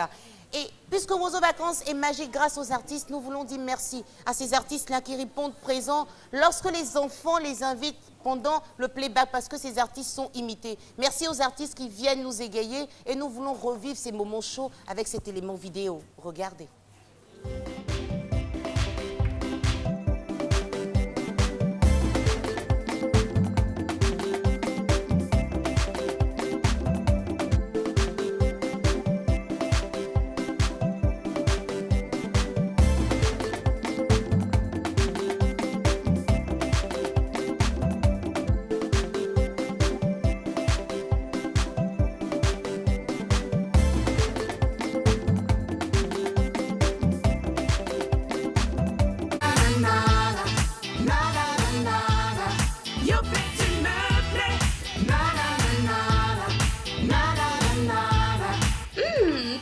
Voilà. Et puisque Wozo Vacances est magique grâce aux artistes, nous voulons dire merci à ces artistes-là qui répondent présents lorsque les enfants les invitent pendant le playback parce que ces artistes sont imités. Merci aux artistes qui viennent nous égayer et nous voulons revivre ces moments chauds avec cet élément vidéo. Regardez.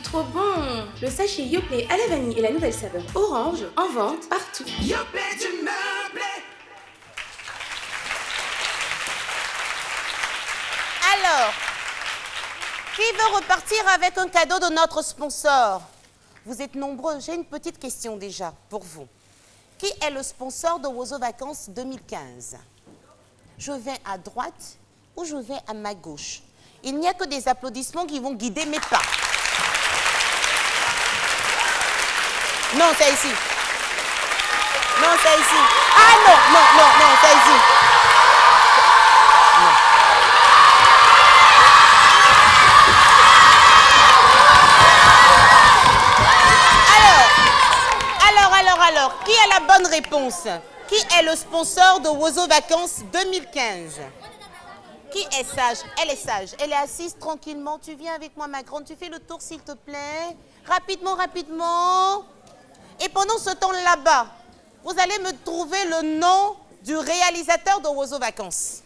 Trop bon! Le sachet Yoplait à la vanille et la nouvelle saveur orange en vente partout. Yoplait du meublé. Alors, qui veut repartir avec un cadeau de notre sponsor? Vous êtes nombreux. J'ai une petite question déjà pour vous. Qui est le sponsor de Wozo Vacances 2015? Je vais à droite ou je vais à ma gauche? Il n'y a que des applaudissements qui vont guider mes pas. Non, c'est ici. Non, c'est ici. Ah non, non, non, non, c'est ici. Non. Alors, qui a la bonne réponse? Qui est le sponsor de Wozo Vacances 2015? Qui est sage? Elle est sage. Elle est assise tranquillement. Tu viens avec moi, ma grande. Tu fais le tour, s'il te plaît. Rapidement, rapidement. Et pendant ce temps là-bas, vous allez me trouver le nom du réalisateur de Wozo Vacances.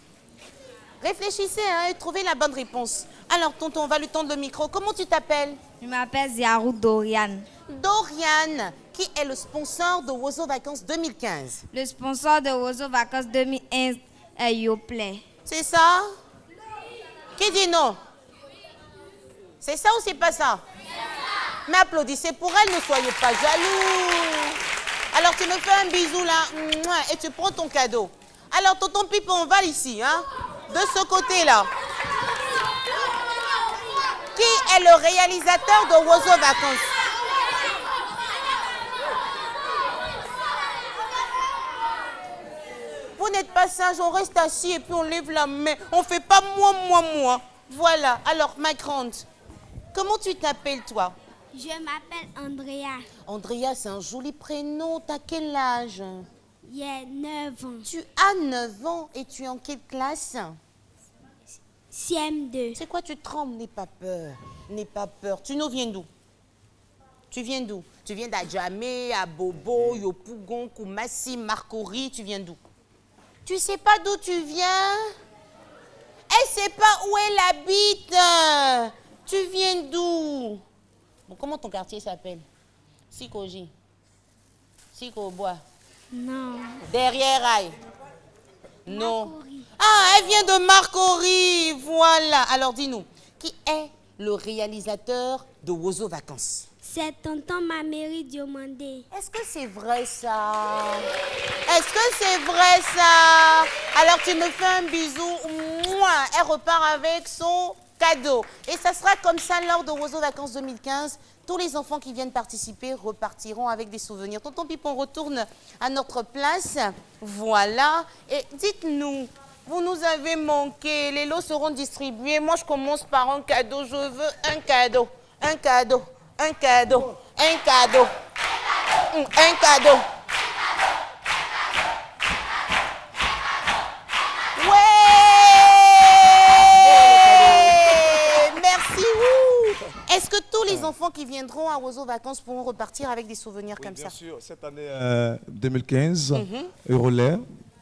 Réfléchissez hein, et trouvez la bonne réponse. Alors, tonton, on va lui tendre le micro. Comment tu t'appelles? Je m'appelle Ziarou Dorian. Dorian, qui est le sponsor de Wozo Vacances 2015? Le sponsor de Wozo Vacances 2015 est Yoplait. C'est ça? Qui dit non? C'est ça ou c'est pas ça? Mais applaudissez pour elle, ne soyez pas jaloux. Alors tu me fais un bisou là, et tu prends ton cadeau. Alors tonton Pipe, on va ici, hein? De ce côté-là. Qui est le réalisateur de Wozo Vacances? Vous n'êtes pas sage, on reste assis et puis on lève la main. On ne fait pas moi. Voilà. Alors, ma grande, comment tu t'appelles, toi? Je m'appelle Andrea. Andrea, c'est un joli prénom. T'as quel âge? J'ai 9 ans. Tu as 9 ans et tu es en quelle classe? CM2. C'est quoi, tu trembles? N'aie pas peur. N'aie pas peur. Tu nous viens d'où? Tu viens d'où? Tu viens d'Adjamé, à Bobo, Yopougon, Koumassi, Marcory. Tu viens d'où? Tu sais pas d'où tu viens? Elle sait pas où elle habite. Tu viens d'où? Bon, comment ton quartier s'appelle? Sikoji. Sikobois. Non. Derrière Aïe. Non. Marcory. Ah, elle vient de Marcory. Voilà. Alors dis-nous, qui est le réalisateur de Wozo Vacances? C'est tonton Mameri Diomandé. Est-ce que c'est vrai ça? Est-ce que c'est vrai ça? Alors tu me fais un bisou. Mouah, elle repart avec son cadeau. Et ça sera comme ça lors de Wozo Vacances 2015. Tous les enfants qui viennent participer repartiront avec des souvenirs. Tonton Pipon retourne à notre place. Voilà. Et dites-nous, vous nous avez manqué. Les lots seront distribués. Moi, je commence par un cadeau. Je veux un cadeau. Un cadeau. Un cadeau, un cadeau, un cadeau. Ouais! Merci. Est-ce que tous les enfants qui viendront à Wozo Vacances pourront repartir avec des souvenirs comme ça? Bien sûr, cette année 2015, Eurolait,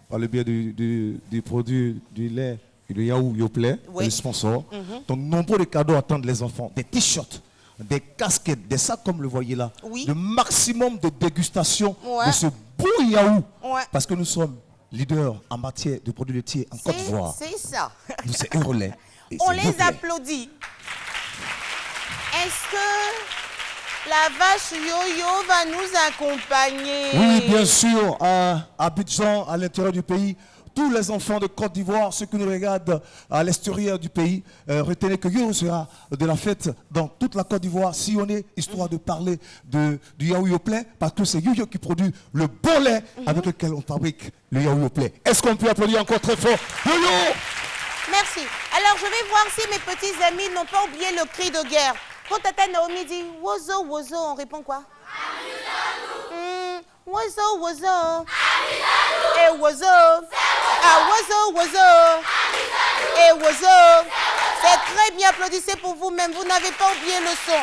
par le biais du produit du lait et du yaourt Yoplait, le sponsor. Donc, nombreux de cadeaux attendent les enfants, des t-shirts, des casquettes, des sacs comme le voyez là, le maximum de dégustation de ce beau yaourt, parce que nous sommes leaders en matière de produits laitiers en Côte d'Ivoire. C'est ça. Nous, c'est Eurolait. On les applaudit. La vache Yo-Yo va nous accompagner. Oui, bien sûr, à Abidjan, à l'intérieur du pays. Tous les enfants de Côte d'Ivoire, ceux qui nous regardent à l'extérieur du pays, retenez que Yo sera de la fête dans toute la Côte d'Ivoire, sillonnée, histoire de parler du yaourt Yoplait, parce que c'est Yo qui produit le bon lait avec lequel on fabrique le yaourt Yoplait. Est-ce qu'on peut applaudir encore très fort Yo-Yo? Merci. Alors, je vais voir si mes petits amis n'ont pas oublié le cri de guerre. Quand Tata Naomi dit « Wozo, Wozo », on répond quoi? Wozo, Wozo. Et Wozo. Ah, Wozo, Wozo. Et Wozo. C'est très bien, applaudissez pour vous-même, vous n'avez pas oublié le son.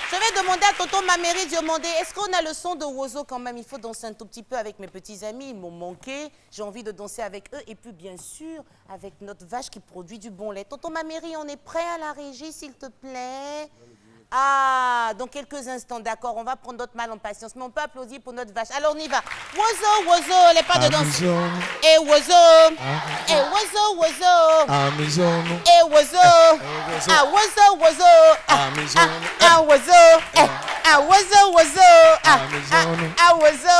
Je vais demander à Tonton Maméry Diomandé, est-ce qu'on a le son de Wozo quand même? Il faut danser un tout petit peu avec mes petits amis, ils m'ont manqué. J'ai envie de danser avec eux et puis bien sûr avec notre vache qui produit du bon lait. Tonton Maméry, on est prêt à la régie s'il te plaît? Ah, dans quelques instants, d'accord, on va prendre notre mal en patience, mais on peut applaudir pour notre vache. Alors on y va. Wozo, Wozo, les pas de danse. Et Wozo. Et Wozo, Wozo. Et Wozo. Ah, Wozo, Wozo. Ah, Wozo. Ah, Wozo, Wozo. Ah, Wozo.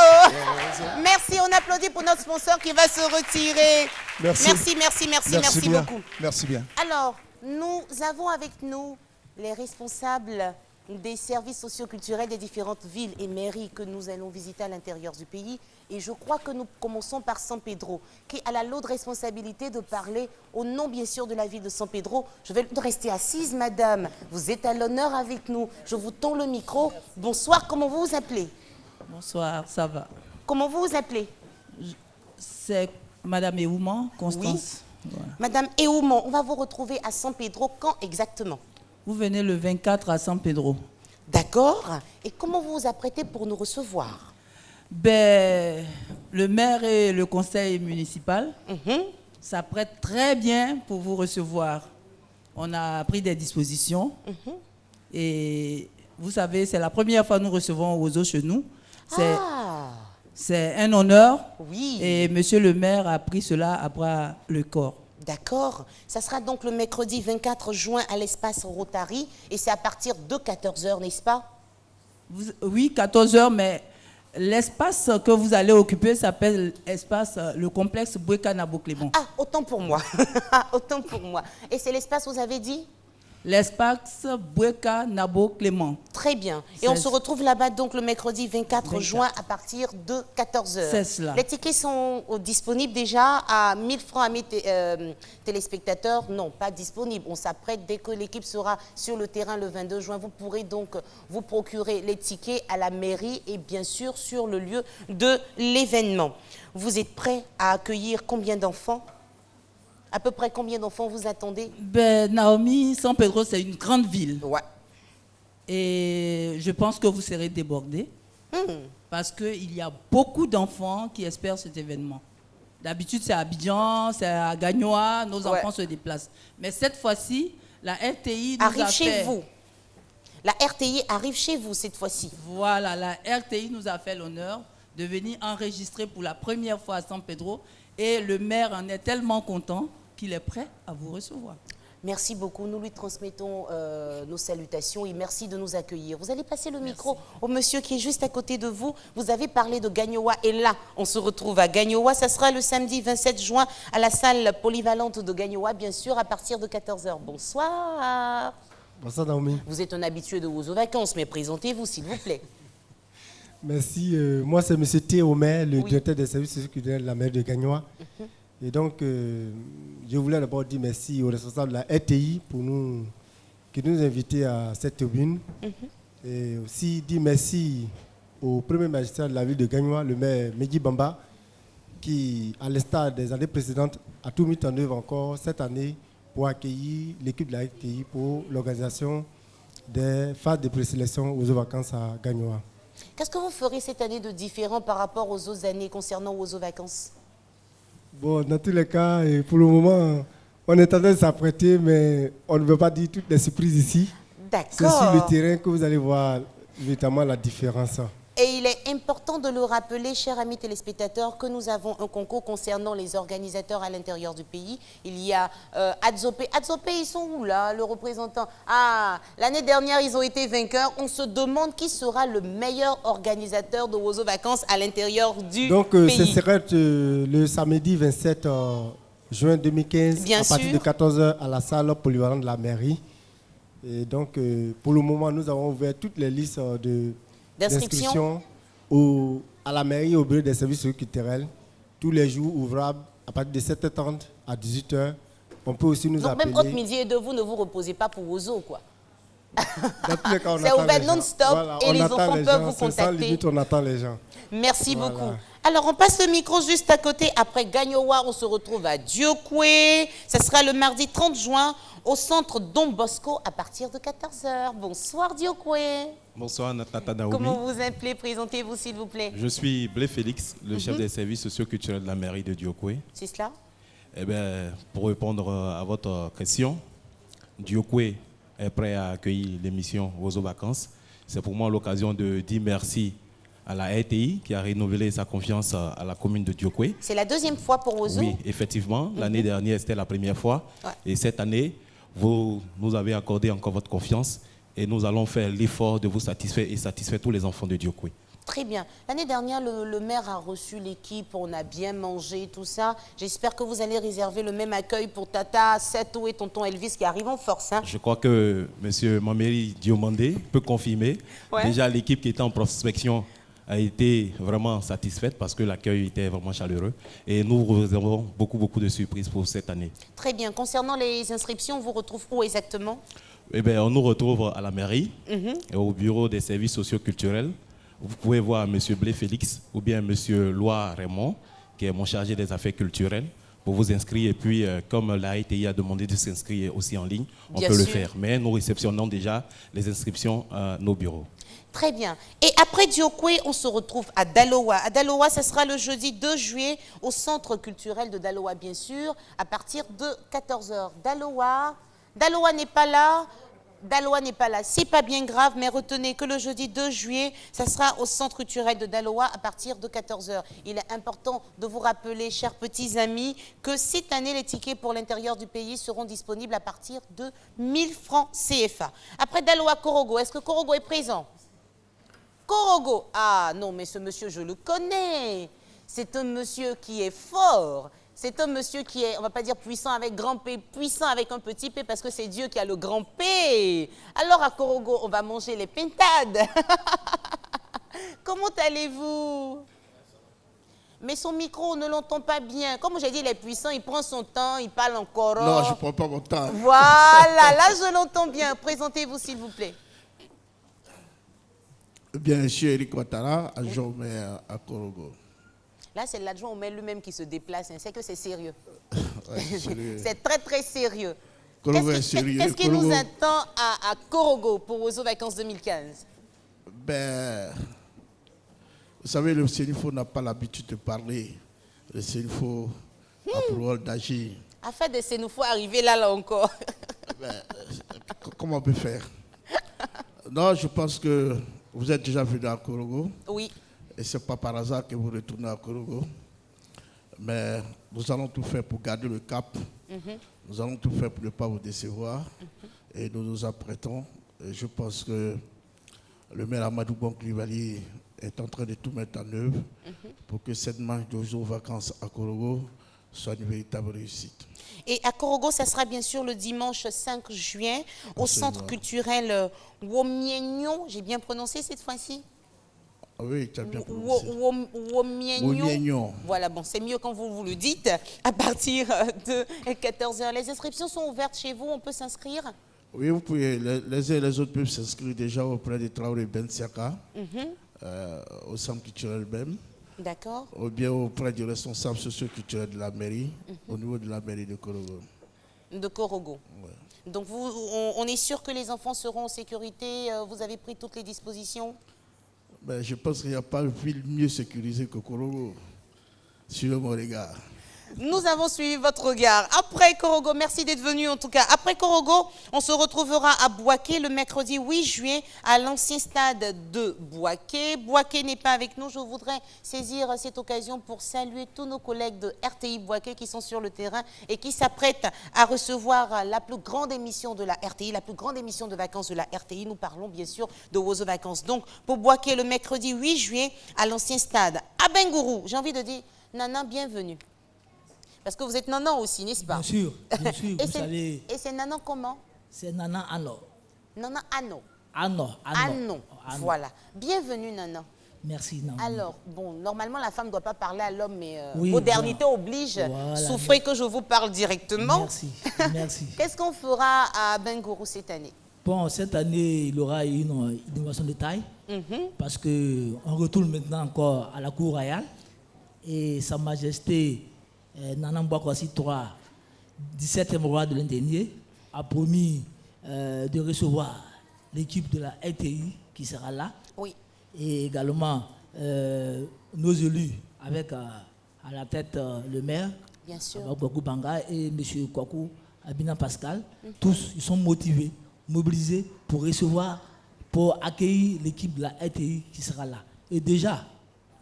Merci, on applaudit pour notre sponsor qui va se retirer. Merci bien. beaucoup. Merci bien. Alors, nous avons avec nous les responsables des services socioculturels des différentes villes et mairies que nous allons visiter à l'intérieur du pays. Et je crois que nous commençons par San Pedro, qui a la lourde responsabilité de parler au nom, bien sûr, de la ville de San Pedro. Je vais rester assise, madame. Vous êtes à l'honneur avec nous. Je vous tends le micro. Bonsoir, comment vous vous appelez? Bonsoir, ça va. Comment vous vous appelez? C'est Madame Eouman, Constance. Oui. Voilà. Madame Eouman, on va vous retrouver à San Pedro quand exactement? Vous venez le 24 à San Pedro. D'accord. Et comment vous vous apprêtez pour nous recevoir? Ben, le maire et le conseil municipal s'apprêtent très bien pour vous recevoir. On a pris des dispositions. Et vous savez, c'est la première fois que nous recevons Wozo chez nous. C'est un honneur. Oui. Et monsieur le maire a pris cela à bras le corps. D'accord. Ça sera donc le mercredi 24 juin à l'espace Rotary et c'est à partir de 14h, n'est-ce pas? Oui, 14h, mais l'espace que vous allez occuper s'appelle le complexe Boueka Nabo Clément. Ah, autant pour moi. Autant pour moi. Et c'est l'espace, vous avez dit? L'espace Boueka Nabo Clément. Très bien. Et on se retrouve là-bas donc le mercredi 24 juin à partir de 14h. C'est cela. Les tickets sont disponibles déjà à 1000 francs à mes téléspectateurs. Non, pas disponibles. On s'apprête dès que l'équipe sera sur le terrain le 22 juin. Vous pourrez donc vous procurer les tickets à la mairie et bien sûr sur le lieu de l'événement. Vous êtes prêts à accueillir combien d'enfants? À peu près combien d'enfants vous attendez? Ben, Naomi, San Pedro, c'est une grande ville. Ouais. Et je pense que vous serez débordés parce qu'il y a beaucoup d'enfants qui espèrent cet événement. D'habitude, c'est à Abidjan, c'est à Gagnoa, nos enfants se déplacent. Mais cette fois-ci, la RTI nous arrive chez vous. La RTI arrive chez vous cette fois-ci. Voilà, la RTI nous a fait l'honneur de venir enregistrer pour la première fois à San Pedro. Et le maire en est tellement content qu'il est prêt à vous recevoir. Merci beaucoup. Nous lui transmettons nos salutations et merci de nous accueillir. Vous allez passer le micro au monsieur qui est juste à côté de vous. Vous avez parlé de Gagnoa et là, on se retrouve à Gagnoa. Ça sera le samedi 27 juin à la salle polyvalente de Gagnoa, bien sûr, à partir de 14h. Bonsoir. Bonsoir Naomi. Vous êtes un habitué de Wozo Vacances, mais présentez-vous s'il vous plaît. Merci. Moi, c'est M. T. Omer, le directeur des services socioculturels de la mairie de Gagnoa. Et donc, je voulais d'abord dire merci aux responsables de la RTI qui nous invitent à cette tribune. Et aussi dire merci au premier magistrat de la ville de Gagnoa, le maire Mehdi Bamba, qui, à l'instar des années précédentes, a tout mis en œuvre encore cette année pour accueillir l'équipe de la RTI pour l'organisation des phases de présélection aux vacances à Gagnoa. Qu'est-ce que vous ferez cette année de différent par rapport aux autres années concernant Wozo Vacances? Bon, dans tous les cas, et pour le moment, on est en train de s'apprêter, mais on ne veut pas dire toutes les surprises ici. D'accord. C'est sur le terrain que vous allez voir notamment la différence. Et il est important de le rappeler, chers amis téléspectateurs, que nous avons un concours concernant les organisateurs à l'intérieur du pays. Il y a Adzopé. Adzopé, ils sont où là, le représentant? Ah, l'année dernière, ils ont été vainqueurs. On se demande qui sera le meilleur organisateur de Wozo Vacances à l'intérieur du Donc, pays. ce serait le samedi 27 juin 2015, Bien à partir de sûr. 14h à la salle polyvalente de la mairie. Et donc, pour le moment, nous avons ouvert toutes les listes d'inscription à la mairie et au bureau des services culturels, tous les jours ouvrables à partir de 7h30 à 18h. On peut aussi nous Donc appeler. même entre midi et deux, vous ne vous reposez pas pour Wozo, quoi. Dans tous les cas, on C'est attend ouvert les gens. non-stop Voilà, et on les attend enfants les peuvent gens. vous C'est sans contacter. limite, on attend les gens. Merci Voilà. beaucoup. Alors, on passe le micro juste à côté. Après Gagnoa, on se retrouve à Diokwe. Ça sera le mardi 30 juin au centre Don Bosco à partir de 14h. Bonsoir Diokwe. Bonsoir Tata Naomi. Comment vous appelez? Présentez-vous s'il vous plaît. Je suis Blé Félix, le chef des services socio-culturels de la mairie de Diokwe. C'est cela? Eh bien, pour répondre à votre question, Diokwe est prêt à accueillir l'émission Wozo Vacances. C'est pour moi l'occasion de dire merci à la RTI qui a renouvelé sa confiance à la commune de Diokwe. C'est la deuxième fois pour Wozo? Oui, effectivement. L'année dernière, c'était la première fois. Ouais. Et cette année, vous nous avez accordé encore votre confiance et nous allons faire l'effort de vous satisfaire et satisfaire tous les enfants de Diokwe. Très bien. L'année dernière, le maire a reçu l'équipe, on a bien mangé, tout ça. J'espère que vous allez réserver le même accueil pour Tata Seto et Tonton Elvis qui arrivent en force. Hein. Je crois que M. Mameri Diomandé peut confirmer. Ouais. Déjà, l'équipe qui était en prospection a été vraiment satisfaite parce que l'accueil était vraiment chaleureux. Et nous réservons beaucoup de surprises pour cette année. Très bien. Concernant les inscriptions, on vous retrouve où exactement? Eh bien, on nous retrouve à la mairie et au bureau des services socio-culturels. Vous pouvez voir M. Blé Félix ou bien M. Loa Raymond, qui est mon chargé des affaires culturelles, pour vous inscrire. Et puis, comme la ITI a demandé de s'inscrire aussi en ligne, on Bien peut le sûr. faire. Mais nous réceptionnons déjà les inscriptions à nos bureaux. Très bien. Et après Diokwe, on se retrouve à Daloa. À Daloa, ce sera le jeudi 2 juillet au centre culturel de Daloa, bien sûr, à partir de 14h. Daloa n'est pas là. Daloa n'est pas là, c'est pas bien grave, mais retenez que le jeudi 2 juillet, ça sera au centre culturel de Daloa à partir de 14h. Il est important de vous rappeler, chers petits amis, que cette année, les tickets pour l'intérieur du pays seront disponibles à partir de 1000 francs CFA. Après Daloa, Korogo, est-ce que Korogo est présent? Korogo, ah non, mais ce monsieur, je le connais. C'est un monsieur qui est fort. C'est un monsieur qui est, on va pas dire puissant avec grand P, puissant avec un petit P, parce que c'est Dieu qui a le grand P. Alors à Korogo, on va manger les pintades. Comment allez-vous? Mais son micro, on ne l'entend pas bien. Comme j'ai dit, il est puissant, il prend son temps, il parle encore. Non, je ne prends pas mon temps. Voilà, là je l'entends bien. Présentez-vous s'il vous plaît. Bien, je suis Eric Ouattara, adjoint au maire à Korogo. Là, c'est l'adjoint au maire lui-même qui se déplace. Hein. C'est que c'est sérieux. Ouais, c'est sérieux. C'est très, très sérieux. Korogo est sérieux. Qu'est-ce qui Korogo- nous attend à Korogo pour Wozo Vacances 2015? Ben, vous savez, le Sénifo n'a pas l'habitude de parler. Le Sénifo a pour rôle d'agir. Afin de nous faut arriver là encore. Comment on peut faire? Non, je pense que vous êtes déjà venu à Korogo. Oui. Et ce n'est pas par hasard que vous retournez à Korogo. Mais nous allons tout faire pour garder le cap. Nous allons tout faire pour ne pas vous décevoir. Et nous nous apprêtons. Et je pense que le maire Amadou Bonklivali est en train de tout mettre en œuvre pour que cette marche de Wozo Vacances à Korogo soit une véritable réussite. Et à Korogo, ça sera bien sûr le dimanche 5 juin au Absolument. centre culturel Womienyon. J'ai bien prononcé cette fois-ci? Ah oui, tu as bien prononcé. Womienyon. Womienyon. Voilà, bon, c'est mieux quand vous le dites. À partir de 14h. Les inscriptions sont ouvertes chez vous, on peut s'inscrire? Oui, vous pouvez. Les uns et les autres peuvent s'inscrire déjà auprès des Traoré Ben Siaka, au centre culturel même, D'accord. ou bien auprès du responsable socio-culturel de la mairie, au niveau de la mairie de Korogo. De Korogo. Ouais. Donc on est sûr que les enfants seront en sécurité, vous avez pris toutes les dispositions? Ben, je pense qu'il n'y a pas une ville mieux sécurisée que Korogo, sur mon regard. Nous avons suivi votre regard. Après Korogo, merci d'être venu en tout cas. Après Korogo, on se retrouvera à Bouaké le mercredi 8 juillet à l'ancien stade de Bouaké. Bouaké n'est pas avec nous. Je voudrais saisir cette occasion pour saluer tous nos collègues de RTI Bouaké qui sont sur le terrain et qui s'apprêtent à recevoir la plus grande émission de la RTI, la plus grande émission de vacances de la RTI. Nous parlons bien sûr de Wozo Vacances. Donc pour Bouaké le mercredi 8 juillet à l'ancien stade. À Bengourou, j'ai envie de dire, Nana, bienvenue. Parce que vous êtes Nanan aussi, n'est-ce pas? Bien sûr, vous savez. Et c'est Nanan comment? C'est Nanan Ano. Nanan Ano. Ano. Voilà. Bienvenue Nanan. Merci Nanan. Alors, bon, normalement la femme ne doit pas parler à l'homme, mais oui, modernité oblige. Voilà, Souffrez que je vous parle directement. Merci. Qu'est-ce qu'on fera à Bengourou cette année? Bon, cette année, il y aura une innovation de taille. Parce qu'on retourne maintenant encore à la cour royale. Et Sa Majesté Nana Mbouakwasi III, 17e roi de l'an dernier, a promis de recevoir l'équipe de la RTI qui sera là. Oui. Et également nos élus avec à la tête le maire, bien sûr, Kwaku Banga et M. Kwaku Abina Pascal. Tous, ils sont motivés, mobilisés pour recevoir, pour accueillir l'équipe de la RTI qui sera là. Et déjà,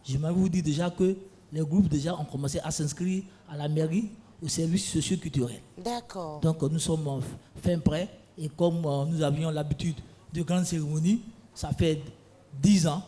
je vais vous dire déjà que les groupes déjà ont commencé à s'inscrire à la mairie, aux services socio-culturels. D'accord. Donc nous sommes fin prêts et comme nous avions l'habitude de grandes cérémonies, ça fait 10 ans,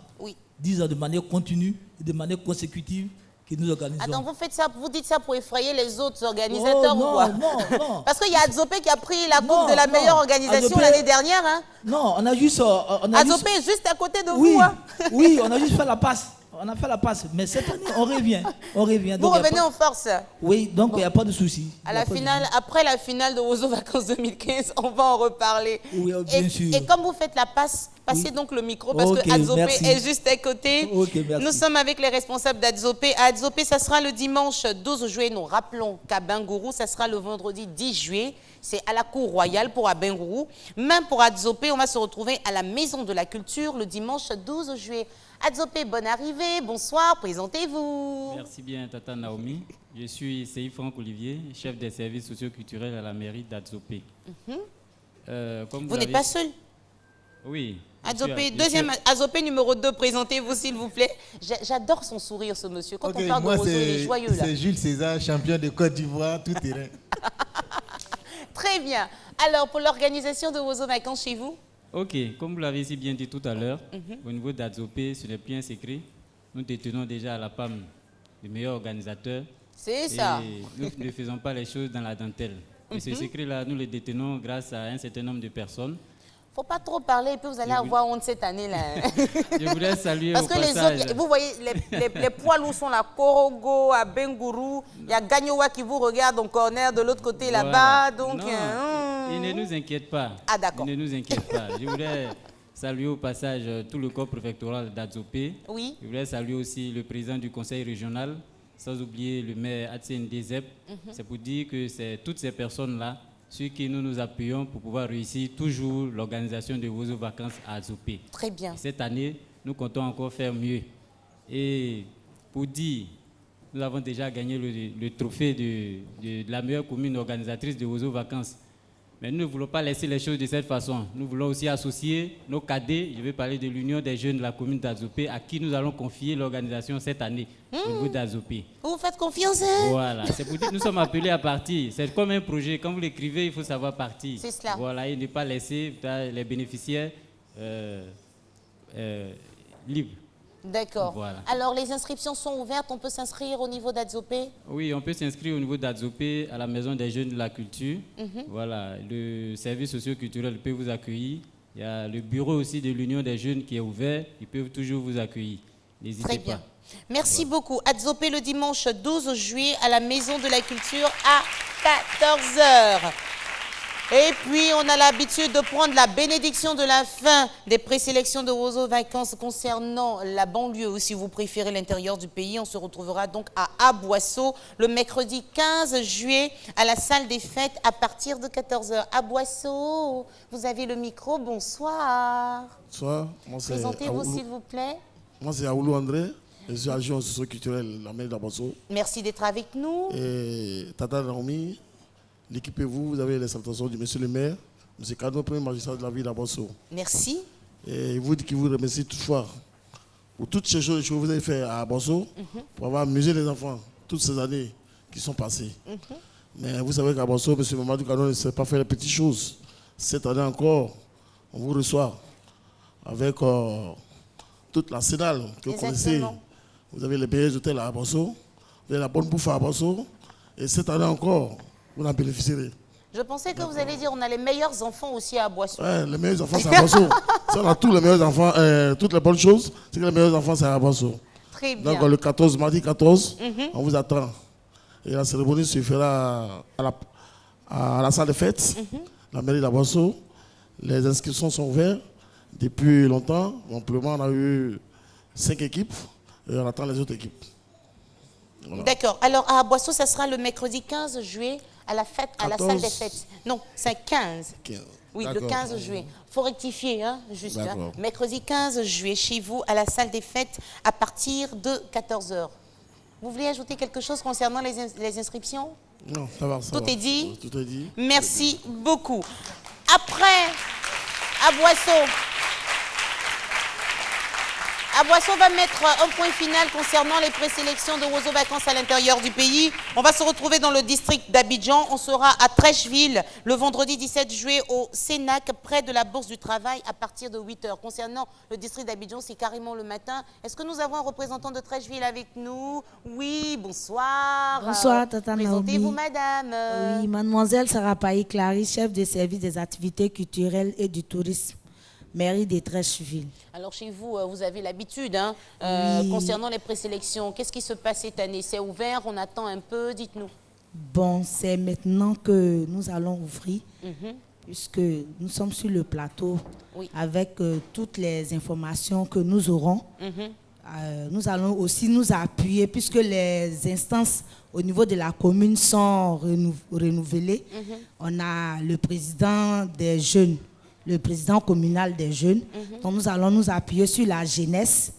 10 ans de manière continue et de manière consécutive que nous organisons. Attends, vous faites ça, vous dites ça pour effrayer les autres organisateurs ou quoi? Non. Parce qu'il y a Adzopé qui a pris la coupe de la meilleure organisation l'année dernière. Hein? Non, on a juste... Adzopé est juste à côté de vous. Hein? Oui, on a juste fait la passe. On a fait la passe, mais cette année, on revient. Vous revenez en force. Oui, donc il n'y a pas de souci. Après la finale de Wozo Vacances 2015, on va en reparler. Oui, bien sûr. Et comme vous faites la passe, passez donc le micro parce que Adzopé est juste à côté. Nous sommes avec les responsables d'Adzopé. À Adzopé, ça sera le dimanche 12 juillet. Nous rappelons qu'à Bengourou, ça sera le vendredi 10 juillet. C'est à la cour royale pour Bengourou. Même pour Adzopé, on va se retrouver à la Maison de la Culture le dimanche 12 juillet. Adzopé, bonne arrivée, bonsoir, présentez-vous. Merci bien, Tata Naomi. Je suis Seyi Franck Olivier, chef des services socio-culturels à la mairie d'Adzopé. Vous n'êtes pas seul? Oui. Adzopé numéro 2, présentez-vous s'il vous plaît. J'adore son sourire, ce monsieur. Quand on parle de Wozo, il est joyeux là. C'est Jules César, champion de Côte d'Ivoire, tout terrain. Très bien. Alors, pour l'organisation de Wozo Vacances chez vous? Ok, comme vous l'avez si bien dit tout à l'heure, au niveau d'Adzopé, ce n'est plus un secret. Nous détenons déjà à la PAM le meilleur organisateur. C'est ça. Nous ne faisons pas les choses dans la dentelle. Et ce secret-là, nous le détenons grâce à un certain nombre de personnes. Faut pas trop parler et puis vous allez avoir honte cette année-là. Je voulais saluer parce au que passage. les autres, vous voyez, les poids lourds sont là. Korogo, à Bengourou, il y a Gagnoua qui vous regarde en corner de l'autre côté là-bas. Donc, il ne nous inquiète pas. Ah d'accord. Il ne nous inquiète pas. Je voulais saluer au passage tout le corps préfectoral d'Adzopé. Oui. Je voulais saluer aussi le président du conseil régional, sans oublier le maire Atsén Dezep. C'est pour dire que c'est toutes ces personnes-là sur qui nous nous appuyons pour pouvoir réussir toujours l'organisation de Wozo Vacances à Adzopé. Très bien. Et cette année, nous comptons encore faire mieux. Et pour dire, nous avons déjà gagné le trophée de la meilleure commune organisatrice de Wozo Vacances. Mais nous ne voulons pas laisser les choses de cette façon. Nous voulons aussi associer nos cadets, je vais parler de l'Union des jeunes de la commune d'Adzopé, à qui nous allons confier l'organisation cette année au niveau d'Adzopé. Vous faites confiance, hein? Voilà, c'est pour dire que nous sommes appelés à partir. C'est comme un projet. Quand vous l'écrivez, il faut savoir partir. C'est cela. Voilà, et ne pas laisser les bénéficiaires libres. D'accord. Voilà. Alors, les inscriptions sont ouvertes. On peut s'inscrire au niveau d'Adzopé? Oui, on peut s'inscrire au niveau d'Adzopé à la Maison des jeunes de la culture. Voilà, le service socio-culturel peut vous accueillir. Il y a le bureau aussi de l'Union des jeunes qui est ouvert. Ils peuvent toujours vous accueillir. N'hésitez pas. Merci beaucoup. Adzopé le dimanche 12 juillet à la Maison de la Culture à 14h. Et puis, on a l'habitude de prendre la bénédiction de la fin des présélections de Wozo Vacances concernant la banlieue ou si vous préférez l'intérieur du pays. On se retrouvera donc à Aboisseau le mercredi 15 juillet à la salle des fêtes à partir de 14h. Aboisseau, vous avez le micro. Bonsoir. Bonsoir. Présentez-vous s'il vous plaît. Moi, c'est Aoulou André. Je suis agent socio-culturel de la mairie d'Abosso. Merci d'être avec nous. Et Tata Naomi, l'équipez-vous, vous avez les salutations du monsieur le maire, monsieur Kado, premier magistrat de la ville d'Abosso. Merci. Et il vous dit qu'il vous remercie toutefois pour toutes ces choses que vous avez fait à Abosso, pour avoir amusé les enfants toutes ces années qui sont passées. Mais vous savez qu'à Abosso, monsieur Mamadou Kado ne sait pas faire les petites choses. Cette année encore, on vous reçoit avec toute la Sénale que vous connaissez. Vous avez les meilleurs hôtels à Abosso, vous avez la bonne bouffe à Abosso, et cette année encore, vous en bénéficierez. Je pensais que vous alliez dire on a les meilleurs enfants aussi à Boisson. Ouais, les meilleurs enfants, c'est à Abosso. Si on a tous les meilleurs enfants, toutes les bonnes choses, c'est que les meilleurs enfants, c'est à Abosso. Très bien. Donc le 14, mardi 14, on vous attend. Et la cérémonie se fera à la salle de fête, la mairie d'Abosso. Les inscriptions sont ouvertes depuis longtemps. Simplement, on a eu 5 équipes et on attend les autres équipes. Voilà. D'accord. Alors à Boisseau, ça sera le mercredi 15 juillet à la fête, à la salle des fêtes. Non, c'est 15. Oui, le 15 juillet. Il faut rectifier, hein, juste. Hein. Mercredi 15 juillet, chez vous, à la salle des fêtes, à partir de 14h. Vous voulez ajouter quelque chose concernant les inscriptions? Non, ça va. Tout est dit? Tout est dit. Merci beaucoup. Après, à Boisseau va mettre un point final concernant les présélections de Oiseaux Vacances à l'intérieur du pays. On va se retrouver dans le district d'Abidjan. On sera à Trècheville le vendredi 17 juillet au Sénac, près de la Bourse du Travail, à partir de 8h. Concernant le district d'Abidjan, c'est carrément le matin. Est-ce que nous avons un représentant de Trècheville avec nous? Oui, bonsoir. Bonsoir, Tata Naomi. Présentez-vous, madame. Oui, mademoiselle Sarah Paye Clarisse, chef de service des activités culturelles et du tourisme. Mairie de Trècheville. Alors chez vous, vous avez l'habitude, hein, Oui. concernant les présélections. Qu'est-ce qui se passe cette année? C'est ouvert, on attend un peu, dites-nous. Bon, c'est maintenant que nous allons ouvrir, puisque nous sommes sur le plateau avec toutes les informations que nous aurons. Nous allons aussi nous appuyer, puisque les instances au niveau de la commune sont renouvelées. On a le président des jeunes, le président communal des jeunes. Donc nous allons nous appuyer sur la jeunesse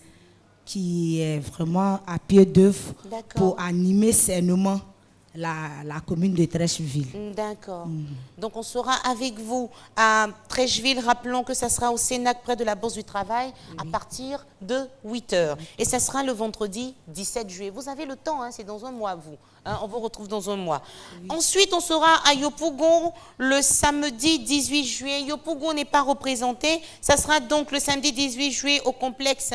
qui est vraiment à pied d'œuvre pour animer sainement la commune de Trècheville. D'accord. Donc on sera avec vous à Trècheville. Rappelons que ça sera au Sénac près de la Bourse du Travail à partir de 8h. Et ça sera le vendredi 17 juillet. Vous avez le temps, hein, c'est dans un mois vous. Hein, on vous retrouve dans un mois. Ensuite, on sera à Yopougon le samedi 18 juillet. Yopougon n'est pas représenté. Ça sera donc le samedi 18 juillet au complexe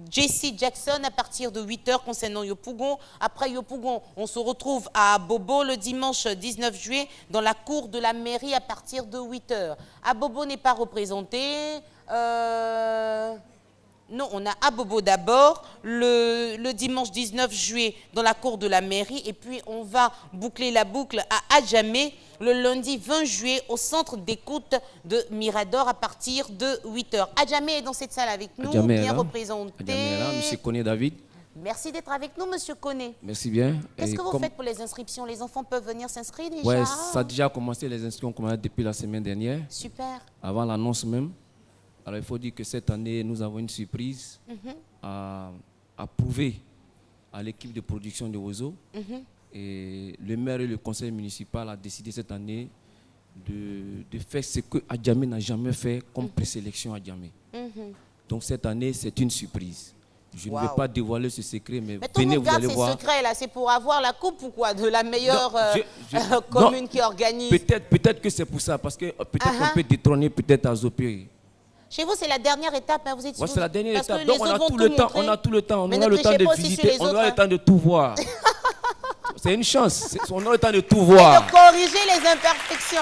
Jesse Jackson à partir de 8h concernant Yopougon. Après Yopougon, on se retrouve à Bobo le dimanche 19 juillet dans la cour de la mairie à partir de 8h. À Bobo n'est pas représenté. Non, on a Abobo d'abord, le dimanche 19 juillet dans la cour de la mairie, et puis on va boucler la boucle à Adjamé le lundi 20 juillet au centre d'écoute de Mirador à partir de 8h. Adjamé est dans cette salle avec nous, Adjamé bien là. représenté. Adjamé est là, monsieur Koné David. Merci d'être avec nous, monsieur Koné. Merci bien. Qu'est-ce Et que vous comme- faites pour les inscriptions? Les enfants peuvent venir s'inscrire déjà? Ouais, ça a déjà commencé, les inscriptions ont commencé depuis la semaine dernière. Super. Avant l'annonce même. Alors il faut dire que cette année, nous avons une surprise Mhm. à prouver à l'équipe de production de Oiseau. Mhm. Et le maire et le conseil municipal a décidé cette année de faire ce que Adjamé n'a jamais fait comme présélection Adjamé. Mhm. Donc cette année, c'est une surprise. Je ne vais Wow. pas dévoiler ce secret, mais, Mais tout le venez, monde vous garde allez ses voir. secrets là, c'est pour avoir la coupe ou quoi? De la meilleure Non, commune non, qui organise. Peut-être que c'est pour ça, parce que peut-être Ah-ha. qu'on peut détrôner peut-être Azopé. Chez vous, c'est la dernière étape, hein, vous êtes Ouais, sûr? c'est la dernière Parce que étape. les Donc on autres a vont tout le temps, montrer. on a tout le temps, on Mais aura ne le temps trichez de pas aussi sur visiter, les on aura autres, le hein. temps de tout voir. C'est une chance, on aura le temps de tout Et voir. de corriger les imperfections.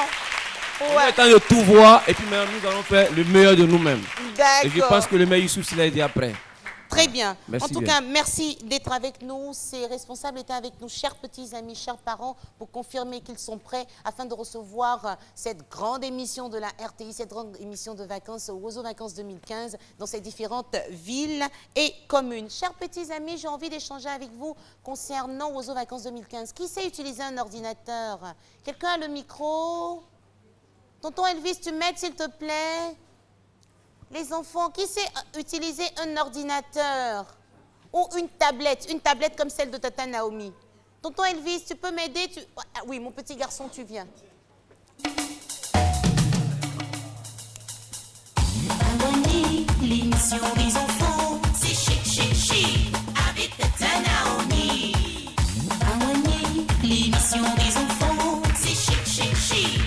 On aura le temps de tout voir et puis maintenant nous allons faire le meilleur de nous-mêmes. Et je D'accord. pense que le meilleur Youssouf Sila est déjà prêt. Très bien. Merci En tout bien. cas, merci d'être avec nous. Ces responsables étaient avec nous, chers petits amis, chers parents, pour confirmer qu'ils sont prêts afin de recevoir cette grande émission de la RTI, cette grande émission de vacances, Oiseaux Vacances 2015, dans ces différentes villes et communes. Chers petits amis, j'ai envie d'échanger avec vous concernant Oiseaux Vacances 2015. Qui sait utiliser un ordinateur? Quelqu'un a le micro? Tonton Elvis, tu m'aides s'il te plaît? Les enfants, qui sait utiliser un ordinateur? Ou une tablette comme celle de Tata Naomi. Tonton Elvis, tu peux m'aider? Ah, oui, mon petit garçon, tu viens. L'émission des enfants, c'est chic, chic, chic, avec Tata Naomi. L'émission des enfants, c'est chic, chic, chic,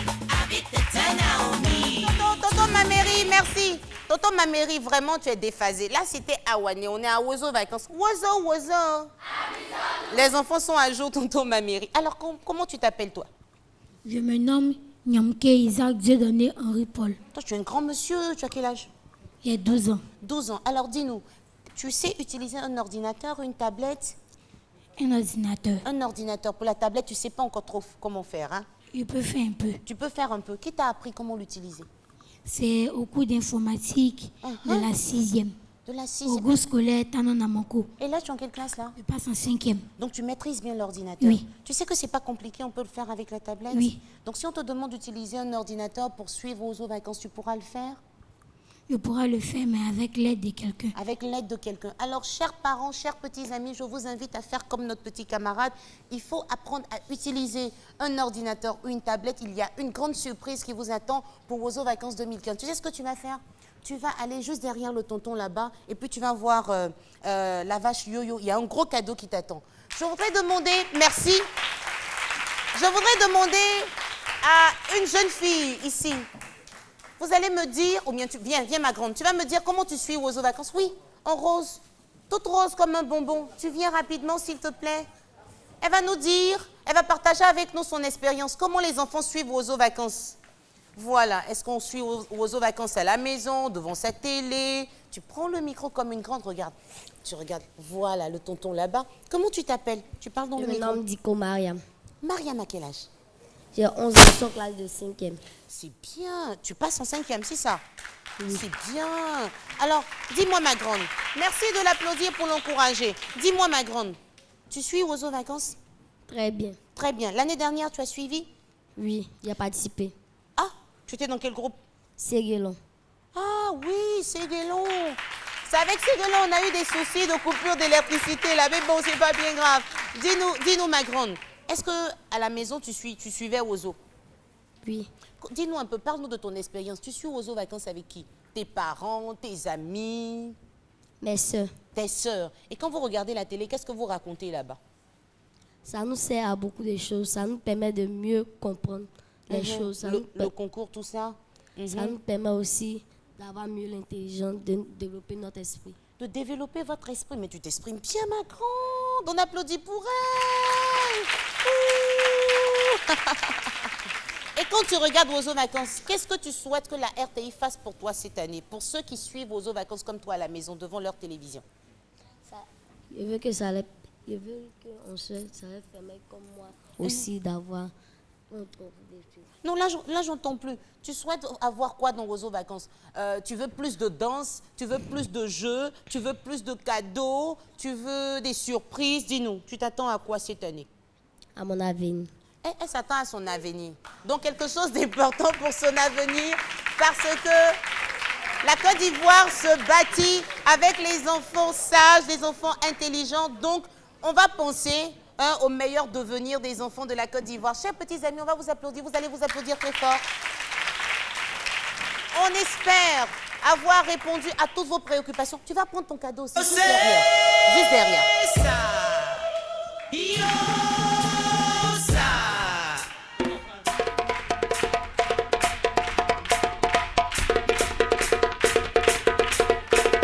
avec Tata Naomi. Tonton Maméry, merci. Tonton Maméry, vraiment, tu es déphasé. Là, c'était Awane, on est à Ozo Vacances. Ozo. Les enfants sont à jour, tonton Maméry. Alors, comment tu t'appelles, toi? Je me nomme Nyamke Isaac Dieudonné Henri Paul. Toi, tu es un grand monsieur, tu as quel âge? J'ai 12 ans. 12 ans. Alors, dis-nous, tu sais utiliser un ordinateur, une tablette? Un ordinateur. Un ordinateur. Pour la tablette, tu ne sais pas encore trop comment faire, hein? Je peux faire un peu. Tu peux faire un peu. Qui t'a appris comment l'utiliser? C'est au cours d'informatique de la 6e. De la 6e. Au groupe scolaire Tananamoko. Et là, tu es en quelle classe, là? Je passe en 5e. Donc, tu maîtrises bien l'ordinateur? Oui. Tu sais que c'est pas compliqué, on peut le faire avec la tablette? Oui. Donc, si on te demande d'utiliser un ordinateur pour suivre aux vacances, tu pourras le faire? Je pourrai le faire, mais avec l'aide de quelqu'un. Avec l'aide de quelqu'un. Alors, chers parents, chers petits amis, je vous invite à faire comme notre petit camarade. Il faut apprendre à utiliser un ordinateur ou une tablette. Il y a une grande surprise qui vous attend pour Ozo Vacances 2015. Tu sais ce que tu vas faire? Tu vas aller juste derrière le tonton là-bas et puis tu vas voir la vache Yo-Yo. Il y a un gros cadeau qui t'attend. Je voudrais demander, merci, je voudrais demander à une jeune fille ici. Vous allez me dire, ou bien viens ma grande, tu vas me dire comment tu suis Ozo Vacances. Oui, en rose, toute rose comme un bonbon. Tu viens rapidement, s'il te plaît. Elle va nous dire, elle va partager avec nous son expérience. Comment les enfants suivent Ozo Vacances. Voilà, est-ce qu'on suit Ozo Vacances à la maison, devant sa télé? Tu prends le micro comme une grande, regarde. Tu regardes, voilà, le tonton là-bas. Comment tu t'appelles? Tu parles dans le micro. Je me nomme Diko Mariam. Mariam, à quel âge? J'ai 11 ans, en classe de 5e. C'est bien. Tu passes en 5e, c'est ça? Oui. C'est bien. Alors, dis-moi, ma grande. Merci de l'applaudir pour l'encourager. Dis-moi, ma grande. Tu suis Ozo Vacances? Très bien. Très bien. L'année dernière, tu as suivi? Oui, j'ai participé. Ah, tu étais dans quel groupe? Séguélon. Ah oui, Séguélon. C'est avec Séguélon, on a eu des soucis de coupure d'électricité là. Mais bon, c'est pas bien grave. Dis-nous, ma grande. Est-ce qu'à la maison, tu suivais Ozo? Oui. Dis-nous un peu, parle-nous de ton expérience. Tu suis Ozo Vacances avec qui? Tes parents, tes amis? Mes soeurs. Tes soeurs. Et quand vous regardez la télé, qu'est-ce que vous racontez là-bas? Ça nous sert à beaucoup de choses. Ça nous permet de mieux comprendre les choses. Le concours, tout ça? Ça nous permet aussi d'avoir mieux l'intelligence, de développer notre esprit. De développer votre esprit. Mais tu t'exprimes bien, ma grande. On applaudit pour elle. Et quand tu regardes Ozo Vacances, qu'est-ce que tu souhaites que la RTI fasse pour toi cette année? Pour ceux qui suivent Ozo Vacances comme toi à la maison, devant leur télévision. Je veux que ça permette comme moi aussi d'avoir un trophée de filles. Non, là j'entends plus. Tu souhaites avoir quoi dans Ozo Vacances? Tu veux plus de danse, tu veux plus de jeux, tu veux plus de cadeaux, tu veux des surprises. Dis-nous, tu t'attends à quoi cette année? À mon avenir. Elle s'attend à son avenir. Donc quelque chose d'important pour son avenir, parce que la Côte d'Ivoire se bâtit avec les enfants sages, les enfants intelligents. Donc on va penser au meilleur devenir des enfants de la Côte d'Ivoire. Chers petits amis, on va vous applaudir. Vous allez vous applaudir très fort. On espère avoir répondu à toutes vos préoccupations. Tu vas prendre ton cadeau aussi, juste derrière. Juste derrière.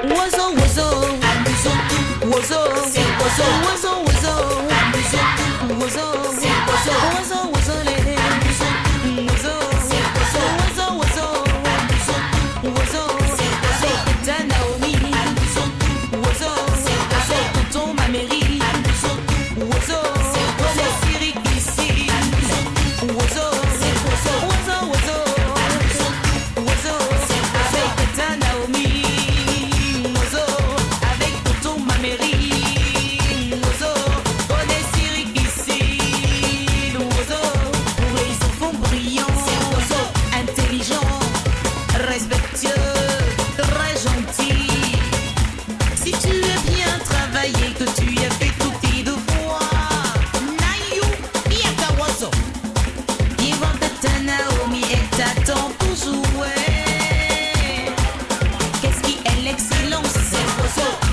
Ozo, Ozo, amusons-nous. Ozo, c'est Ozo, Ozo, Ozo, amusons-nous. Ozo, c'est Ozo, Ozo, Ozo, les amusons-nous. Ozo, c'est Ozo, Ozo, Ozo, amusons-nous. Ozo, c'est Ozo, Tata Naomi, amusons-nous. Ozo, c'est Ozo, tonton Maméry, amusons-nous. Ozo, c'est Ozo, Cyril ici, amusons-nous. Ozo, c'est Ozo, Ozo, Ozo, amusons-nous. Ozo, c'est Ozo, Tata Naomi. Ozo, on est Cyril ici, Ozo.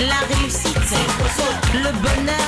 la réussite, le bonheur,